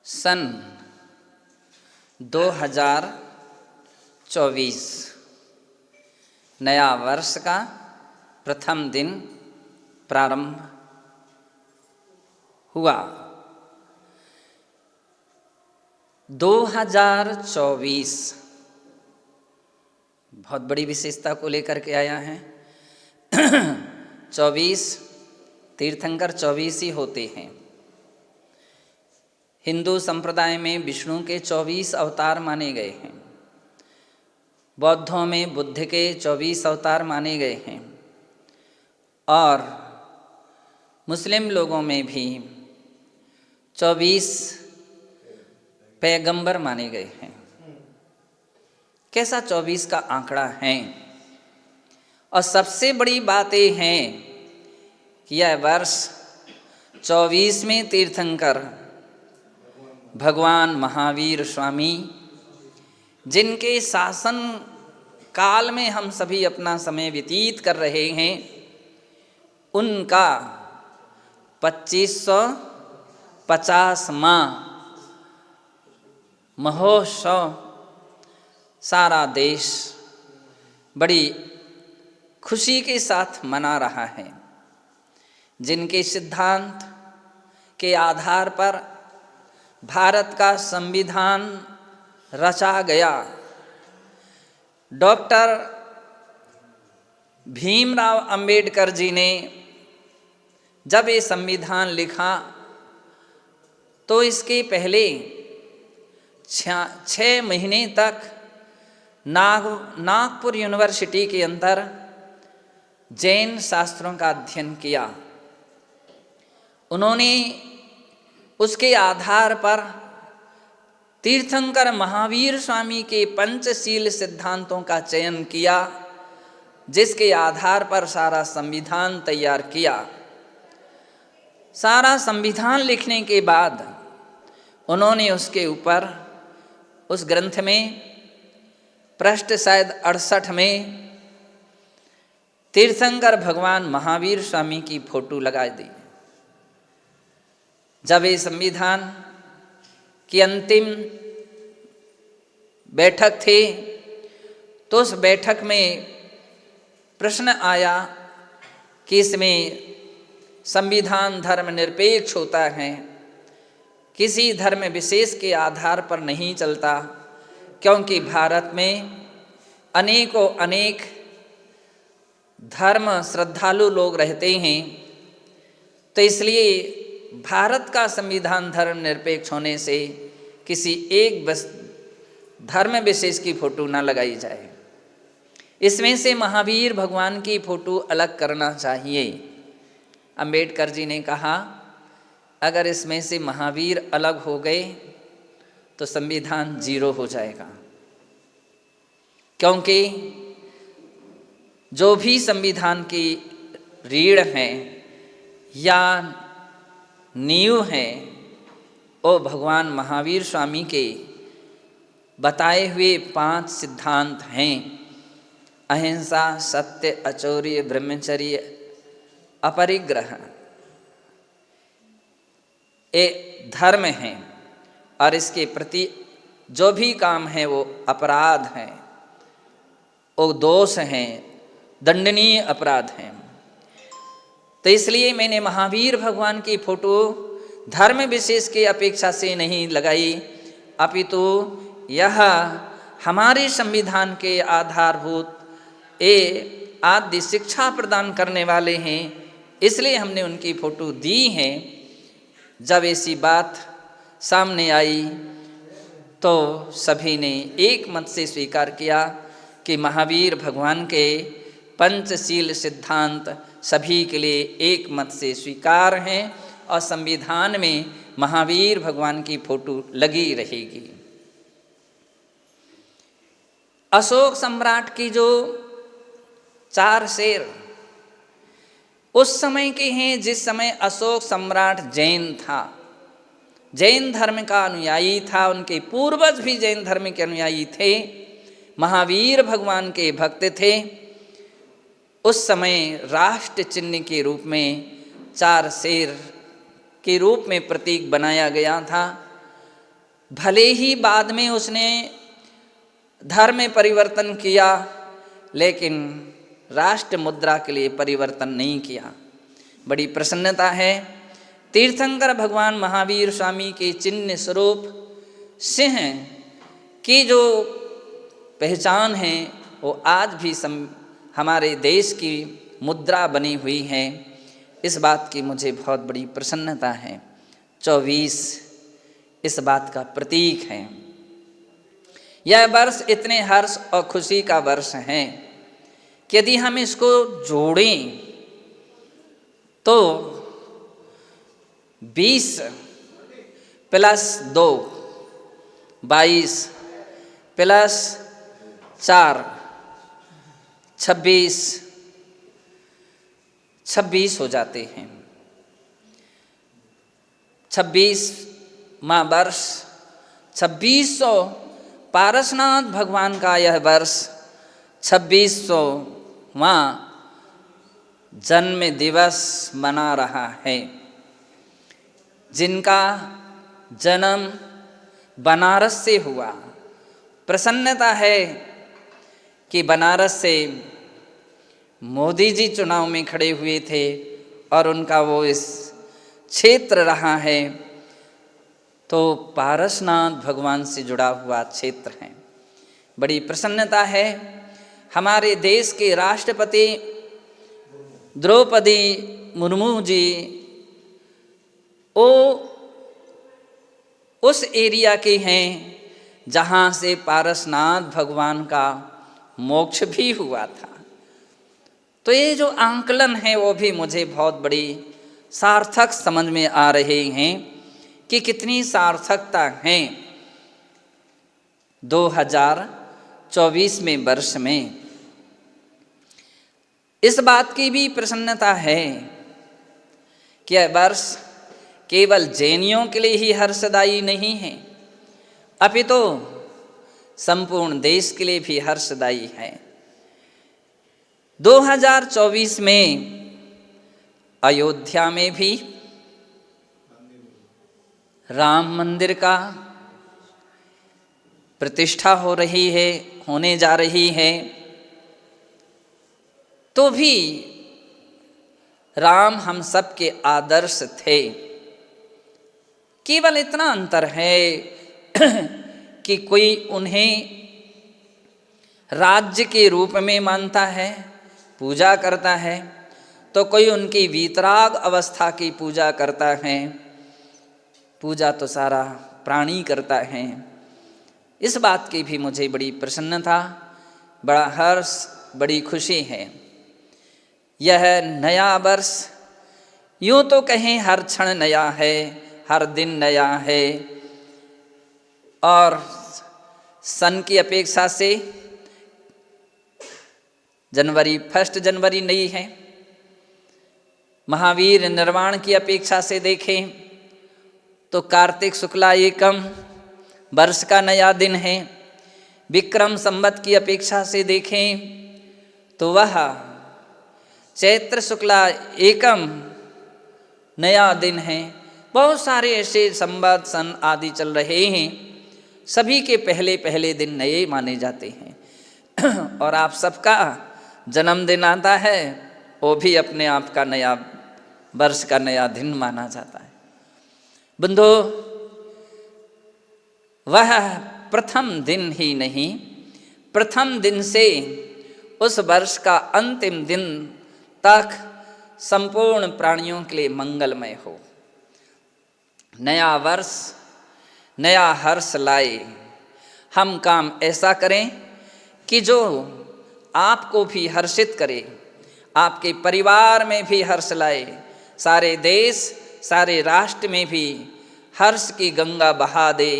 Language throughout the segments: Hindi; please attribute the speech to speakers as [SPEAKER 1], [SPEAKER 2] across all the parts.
[SPEAKER 1] सन 2024 नया वर्ष का प्रथम दिन प्रारंभ हुआ। 2024 बहुत बड़ी विशेषता को लेकर के आया है। 24 तीर्थंकर 24 ही होते हैं। हिंदू संप्रदाय में विष्णु के 24 अवतार माने गए हैं। बौद्धों में बुद्ध के 24 अवतार माने गए हैं और मुस्लिम लोगों में भी 24 पैगंबर माने गए हैं। कैसा 24 का आंकड़ा है। और सबसे बड़ी बात यह है कि यह वर्ष 24वें तीर्थंकर भगवान महावीर स्वामी, जिनके शासन काल में हम सभी अपना समय व्यतीत कर रहे हैं, उनका 2550वां महोत्सव सारा देश बड़ी खुशी के साथ मना रहा है। जिनके सिद्धांत के आधार पर भारत का संविधान रचा गया, डॉक्टर भीमराव अंबेडकर जी ने जब ये संविधान लिखा तो इसके पहले 6 महीने तक नागपुर यूनिवर्सिटी के अंदर जैन शास्त्रों का अध्ययन किया। उन्होंने उसके आधार पर तीर्थंकर महावीर स्वामी के पंचशील सिद्धांतों का चयन किया, जिसके आधार पर सारा संविधान तैयार किया। सारा संविधान लिखने के बाद उन्होंने उसके ऊपर उस ग्रंथ में पृष्ठ शायद 68 में तीर्थंकर भगवान महावीर स्वामी की फोटो लगा दी। जब ये संविधान की अंतिम बैठक थी तो उस बैठक में प्रश्न आया कि इसमें संविधान धर्मनिरपेक्ष होता है, किसी धर्म विशेष के आधार पर नहीं चलता, क्योंकि भारत में अनेकों अनेक धर्म श्रद्धालु लोग रहते हैं, तो इसलिए भारत का संविधान धर्मनिरपेक्ष होने से किसी एक धर्म विशेष की फोटो ना लगाई जाए। इसमें से महावीर भगवान की फोटो अलग करना चाहिए। अंबेडकर जी ने कहा, अगर इसमें से महावीर अलग हो गए तो संविधान 0 हो जाएगा, क्योंकि जो भी संविधान की रीढ़ है या नींव है, वो भगवान महावीर स्वामी के बताए हुए 5 सिद्धांत हैं। अहिंसा, सत्य, अचौर्य, ब्रह्मचर्य, अपरिग्रह, ये धर्म हैं और इसके प्रति जो भी काम है वो अपराध है, वो दोष हैं, दंडनीय अपराध हैं। तो इसलिए मैंने महावीर भगवान की फोटो धर्म विशेष की अपेक्षा से नहीं लगाई, अपितु यह हमारे संविधान के आधारभूत आदि शिक्षा प्रदान करने वाले हैं, इसलिए हमने उनकी फोटो दी है। जब ऐसी बात सामने आई तो सभी ने एक मत से स्वीकार किया कि महावीर भगवान के पंचशील सिद्धांत सभी के लिए एक मत से स्वीकार हैं और संविधान में महावीर भगवान की फोटो लगी रहेगी। अशोक सम्राट की जो 4 शेर उस समय के हैं, जिस समय अशोक सम्राट जैन था, जैन धर्म का अनुयायी था, उनके पूर्वज भी जैन धर्म के अनुयायी थे, महावीर भगवान के भक्त थे। उस समय राष्ट्र चिन्ह के रूप में 4 शेर के रूप में प्रतीक बनाया गया था। भले ही बाद में उसने धर्म में परिवर्तन किया, लेकिन राष्ट्र मुद्रा के लिए परिवर्तन नहीं किया। बड़ी प्रसन्नता है, तीर्थंकर भगवान महावीर स्वामी के चिन्ह स्वरूप सिंह की जो पहचान है वो आज भी हमारे देश की मुद्रा बनी हुई है। इस बात की मुझे बहुत बड़ी प्रसन्नता है। 24 इस बात का प्रतीक है। यह वर्ष इतने हर्ष और खुशी का वर्ष है कि यदि हम इसको जोड़ें तो 20 प्लस 2 22 प्लस 4 26 हो जाते हैं। 26वां वर्ष, 2600 पारसनाथ भगवान का यह वर्ष 2600वां जन्म दिवस मना रहा है, जिनका जन्म बनारस से हुआ। प्रसन्नता है कि बनारस से मोदी जी चुनाव में खड़े हुए थे और उनका वो इस क्षेत्र रहा है, तो पारसनाथ भगवान से जुड़ा हुआ क्षेत्र है। बड़ी प्रसन्नता है। हमारे देश के राष्ट्रपति द्रौपदी मुर्मू जी वो उस एरिया के हैं जहाँ से पारसनाथ भगवान का मोक्ष भी हुआ था। तो ये जो आंकलन है वो भी मुझे बहुत बड़ी सार्थक समझ में आ रहे हैं कि कितनी सार्थकता है 2024 में वर्ष में। इस बात की भी प्रसन्नता है कि यह वर्ष केवल जैनियों के लिए ही हर्षदायी नहीं है, अपितु संपूर्ण देश के लिए भी हर्षदायी है। 2024 में अयोध्या में भी राम मंदिर का प्रतिष्ठा हो रही है, होने जा रही है। तो भी राम हम सब के आदर्श थे। केवल इतना अंतर है कि कोई उन्हें राज्य के रूप में मानता है, पूजा करता है, तो कोई उनकी वीतराग अवस्था की पूजा करता है। पूजा तो सारा प्राणी करता है। इस बात की भी मुझे बड़ी प्रसन्नता, बड़ा हर्ष, बड़ी खुशी है। यह नया वर्ष यूँ तो कहें हर क्षण नया है, हर दिन नया है, और सन की अपेक्षा से फर्स्ट जनवरी नई है। महावीर निर्वाण की अपेक्षा से देखें तो कार्तिक शुक्ला एकम वर्ष का नया दिन है। विक्रम संवत की अपेक्षा से देखें तो वह चैत्र शुक्ला एकम नया दिन है। बहुत सारे ऐसे संवत सन आदि चल रहे हैं, सभी के पहले पहले दिन नए माने जाते हैं। और आप सबका जन्मदिन आता है, वो भी अपने आप का नया वर्ष का नया दिन माना जाता है। बंधु, वह प्रथम दिन ही नहीं, प्रथम दिन से उस वर्ष का अंतिम दिन तक संपूर्ण प्राणियों के लिए मंगलमय हो। नया वर्ष नया हर्ष लाए। हम काम ऐसा करें कि जो आपको भी हर्षित करे, आपके परिवार में भी हर्ष लाए, सारे देश सारे राष्ट्र में भी हर्ष की गंगा बहा दे।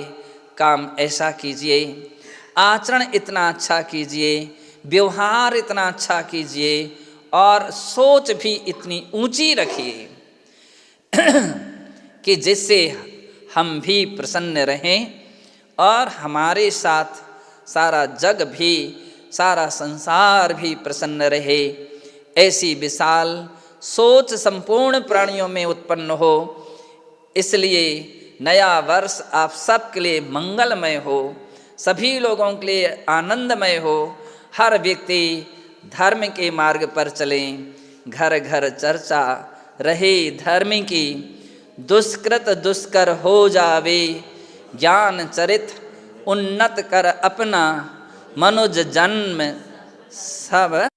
[SPEAKER 1] काम ऐसा कीजिए, आचरण इतना अच्छा कीजिए, व्यवहार इतना अच्छा कीजिए, और सोच भी इतनी ऊंची रखिए कि जिससे हम भी प्रसन्न रहें और हमारे साथ सारा जग भी, सारा संसार भी प्रसन्न रहे। ऐसी विशाल सोच संपूर्ण प्राणियों में उत्पन्न हो। इसलिए नया वर्ष आप सबके लिए मंगलमय हो, सभी लोगों के लिए आनंदमय हो। हर व्यक्ति धर्म के मार्ग पर चलें, घर घर चर्चा रहे धर्म की, दुष्कृत दुष्कर हो जावे, ज्ञान चरित उन्नत कर अपना, मनुज जन्म सब